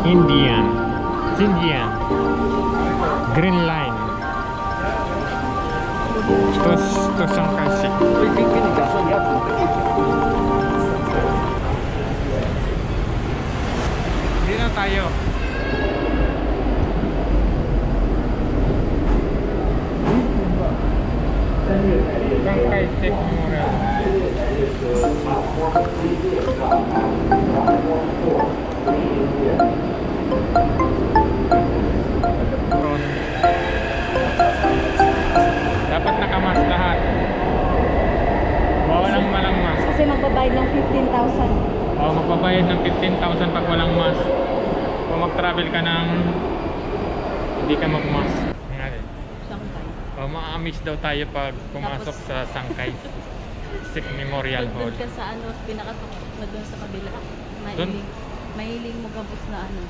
Indian, Xinjiang, Green Line. To Shanghai Sick. Hindi na tayo. Shanghai Sick Memorial. Dapat nakamas lahat. Bawal ang walang mask. Kasi magbabayad ng 15,000. O magbabayad ng 15,000 pag walang mask. Kung mag-travel ka ng hindi ka mag-mask. Shanghai. O ma-amaze daw tayo pag pumasok sa Shanghai Sick Memorial Pag Hall. doon ka sa ano, pinakatuktok na doon sa kabila. Doon? Mahiling mo gabos na ano.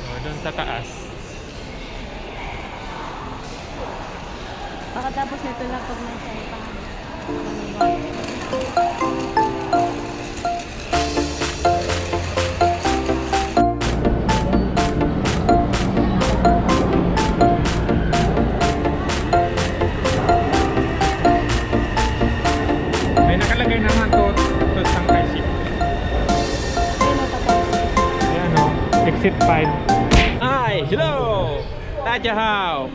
O, doon sa taas. Pagkatapos nito lang pag may sa ipang May nakalagay naman to Shanghai Sick. Ayan o, exit 5. Hi! Hello! Tajahao!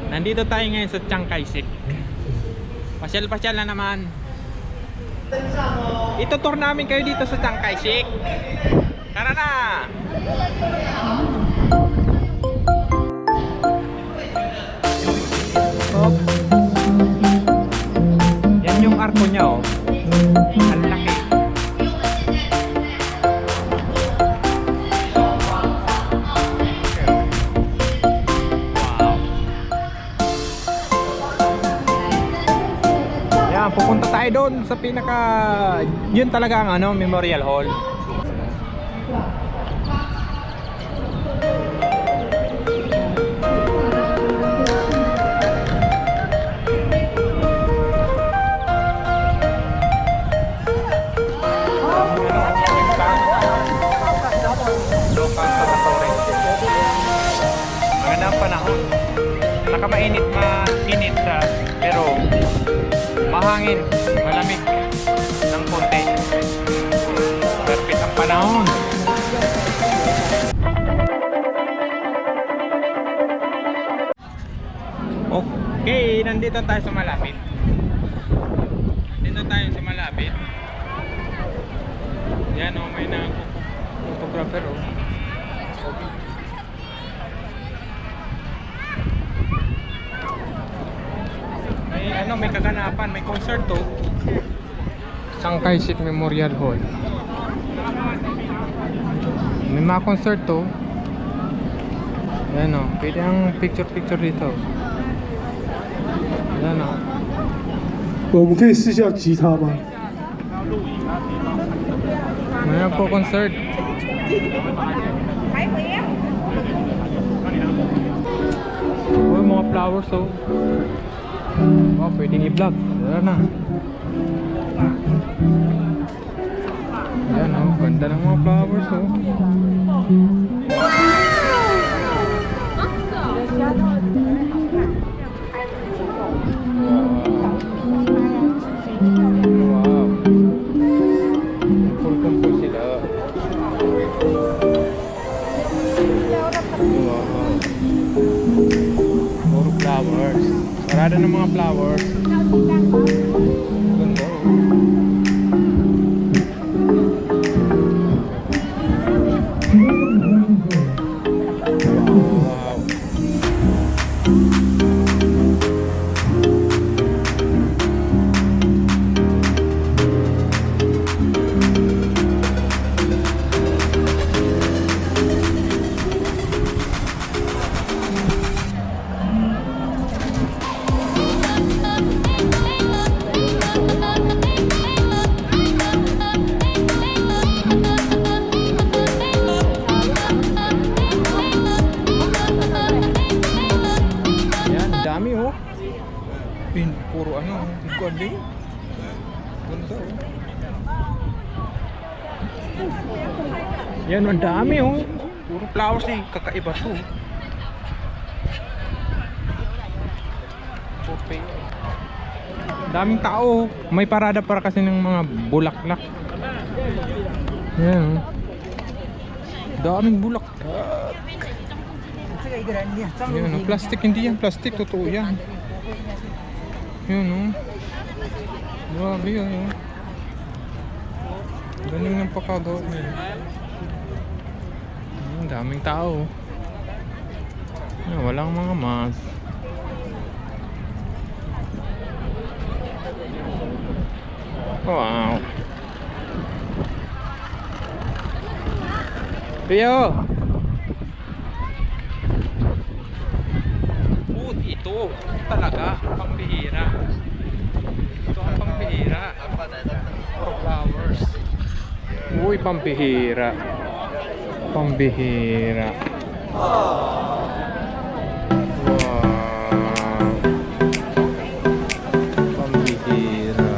Nandito tayo ngayon sa Shanghai Sick. Pasyal-pasyal na naman. Itutour namin kayo dito sa Shanghai Sick. Tara na! Oh. Yan yung arko niya oh. Ang laki. Pupunta tayo doon sa pinaka yun talaga ang ano, Memorial Hall. Magandang panahon. Nakamainit, mainit sa pero mahangin, malamig ng konti. Perfect ang panahon. Okay, nandito tayo sa malapit. Nandito tayo sa malapit. Yan o, may photographer o. May kaganapan, may concert to. Shanghai Sick Memorial Hall. May mga concert to. Ayan o, pwede ang picture dito. Ayan o. 我们可以试下吉他吗？ May nagpo-concert. Oh, mga flowers oh. Oh, pwedeng i-vlog. Tara na. Ayan oh, ganda ng mga flowers oh. Wow. Kumpul-kumpul sila. Wow. Puro flowers. Sarado ng mga flowers. Ganda oh. Wow. Puro ano, gold. Ganda oh. Yan, ang dami oh. Puro flowers eh. Kakaiba to. Okay. Daming tao. May parada para kasi ng mga bulaklak. Yan. Daming bulaklak. Yan, oh. Plastic, hindi yan plastic. Totoo yan. Yan, oh. Grabe yan, oh. Galing ng pakagawa. Daming tao. Walang mga mask. Wow. Rio. Ito talaga pambihira. Ito ang pambihira. For flowers. Uy, pambihira. Pambihira. Wow. Pambihira.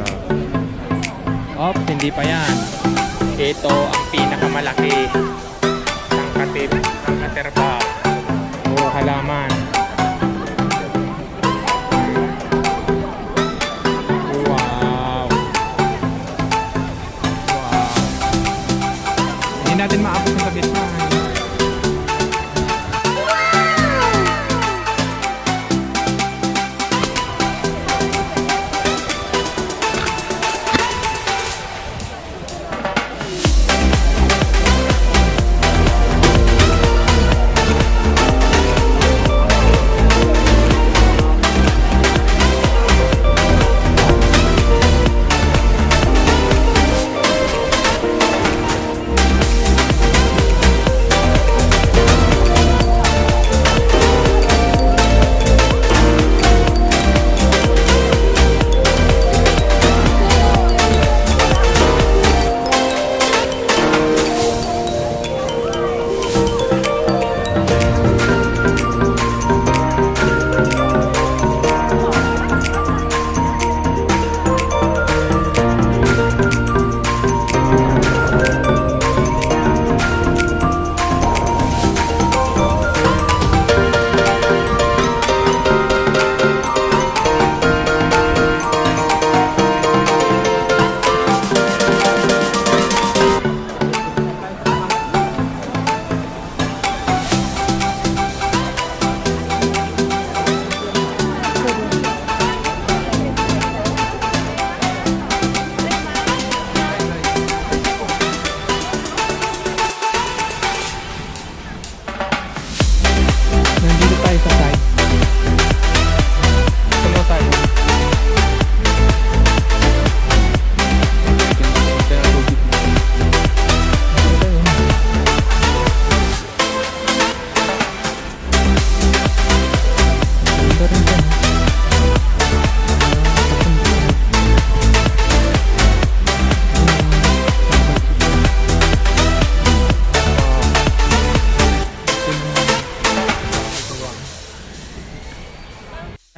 Oops, hindi pa yan. Ito ang pinakamalaki. Sangkatip. Sangkaterba. O halaman. Wow. Wow. Hindi natin maabot sa gitna.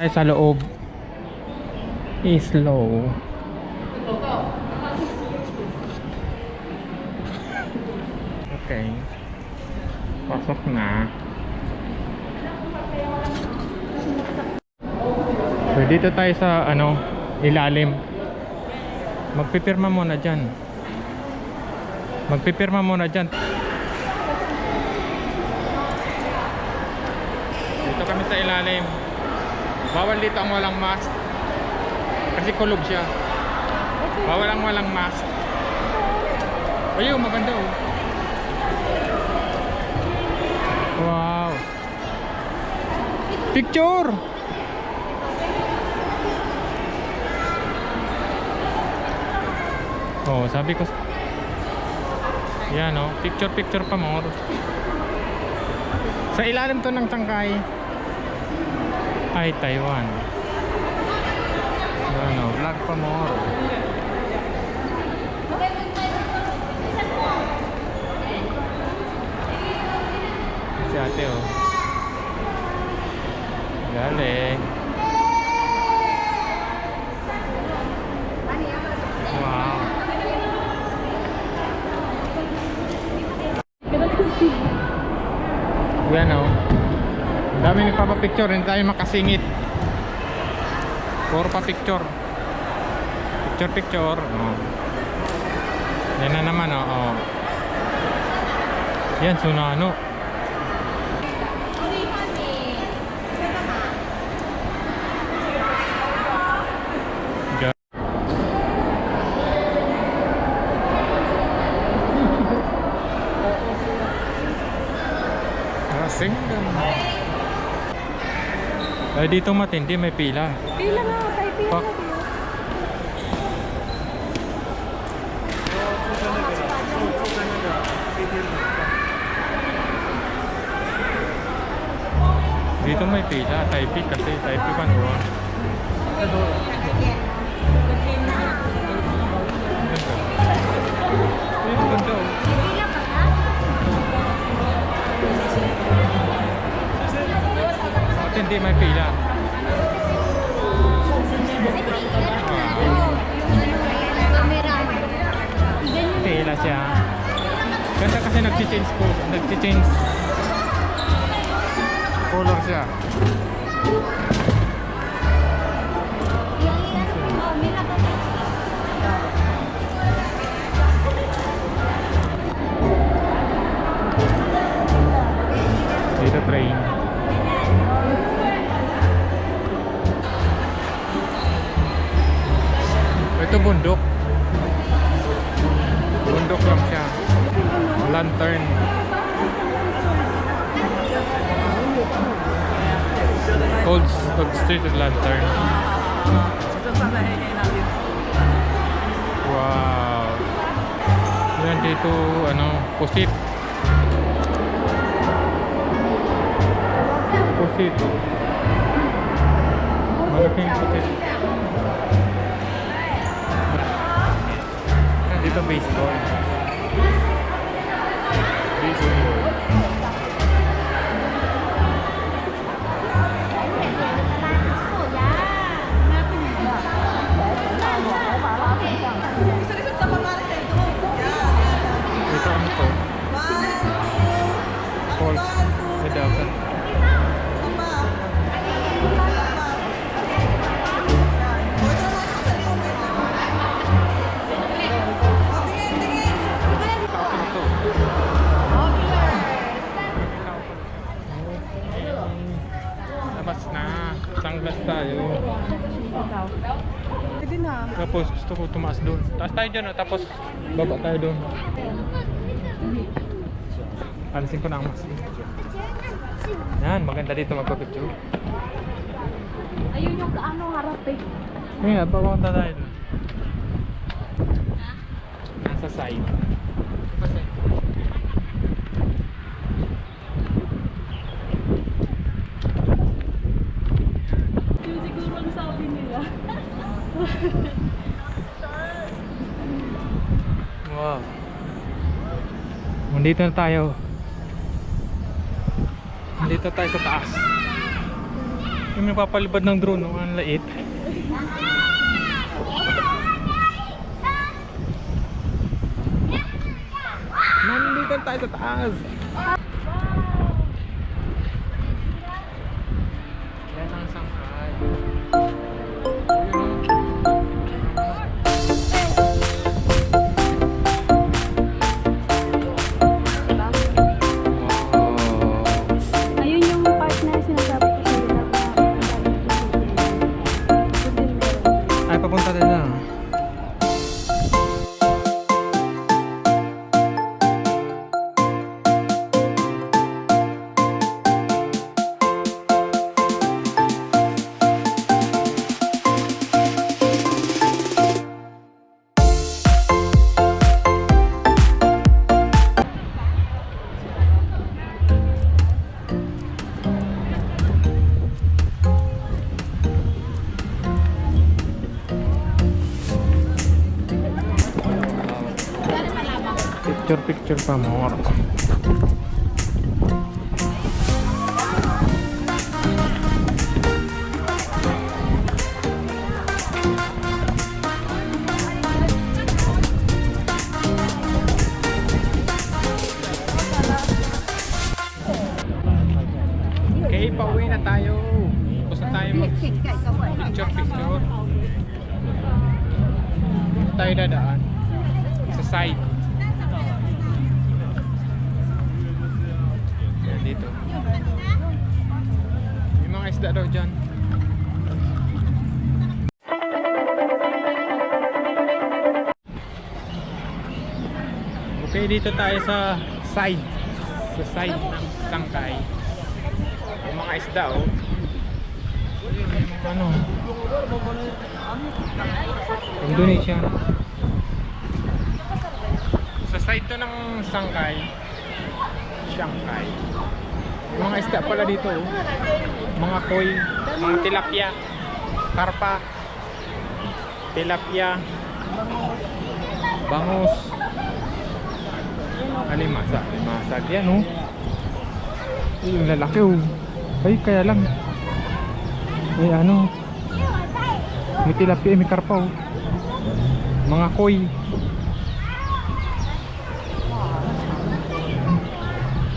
Ay, sa loob is low. Okay, pasok na. So dito tayo sa ano, ilalim. Magpipirma muna dyan. Magpipirma muna dyan. Dito kami sa ilalim. Bawal dito ang walang mask. Kasi kulob siya. Bawal ang walang mask. Ayun, maganda oh. Wow. Picture! Oh, sabi ko. Yan oh, picture pa more. Sa ilalim to ng tangkay. Ay, Taiwan. Ano, vlog pa more. Si ate oh. Galing. Wow. Yan o. Ang dami nagpapapicture. Hindi tayo makasingit. Puro pa picture. Picture. Oh. Yan na naman o. Oh. Yan, Tsunano. Kasing. Ay, dito matindi, may pila. Pila nga, kay pila Fuck. na. Dito may pila, Taipei kasi, Taipei pa noon. Dito ganda oh. At hindi may pila. Pila siya. Ganda kasi nag-change color siya. Dito train. Ito bundok. Bundok lang siya. Lantern. Old Street Lantern. Wow. Yan dito ano, pusit. Pusit. Malaking pusit. Yan dito baseball. Baseball. Dito ano to? Falls. Sa dagat. Tapos to. Labas na. Sanglas tayo. Pwede na. Tapos gusto ko tumaas doon. Taas tayo dyan, oh. Tapos baba tayo doon. Alisin ko na ang mask. Yan, maganda dito magpapicture. Ayun yung ano harap eh. Ngayon, papunta tayo doon. Nasa side. Yung siguro ang sabi nila. Wow. Nandito na tayo. Nandito tayo sa taas. Yung nagpapalibad ng drone, no? Ang lait. Nandito tayo sa taas. Yan ang sangkay. Ayun yung part na sinasabi ko sa'yo na Ay, papunta tayo na. Picture pa more. side. Yan dito. May mga isda daw dyan. Okay, dito tayo sa side. Sa side ng Sangkay. Yung mga isda oh. Yung ano. Indonesia. Sa side to ng Sangkay. Shanghai. Yung mga isda pala dito oh. Mga koi, mga tilapia, karpa, tilapia, bangus, alimasag yan oh. Yung lalaki oh. Ay kaya lang may ano, may tilapia, may karpa oh. Mga koi.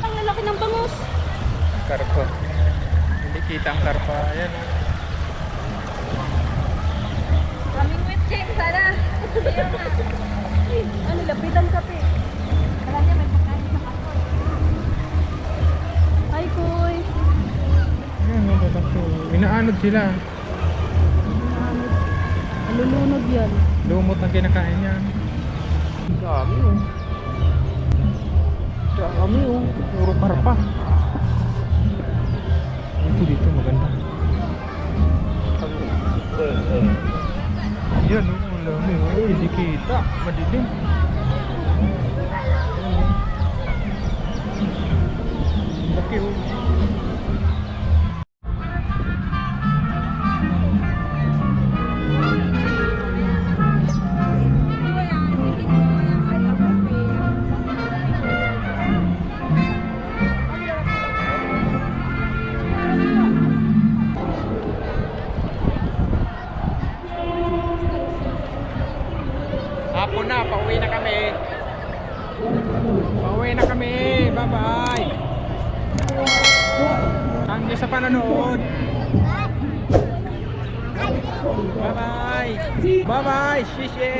Ang lalaki ng bangus. Karpa. Hindi kita ang karpa. Ayan oh. Kaming with Jane, sana. Ano, lapitan kape. Kala niya may pagkain sa kapoy. Hi, Kuy. Ayan yung lalaki oh. Inaanod sila. Nalulunod yan. Lumot ang kinakain niya. Dami oh. Dami oh. Puro karpa. Ito dito maganda. Yan oh. Dami oh. Hindi kita. Madilim. Laki oh. Hapon na, pauwi na kami. Pauwi na kami. Bye-bye. Thank you sa panonood. Bye-bye. Bye-bye. Shishi.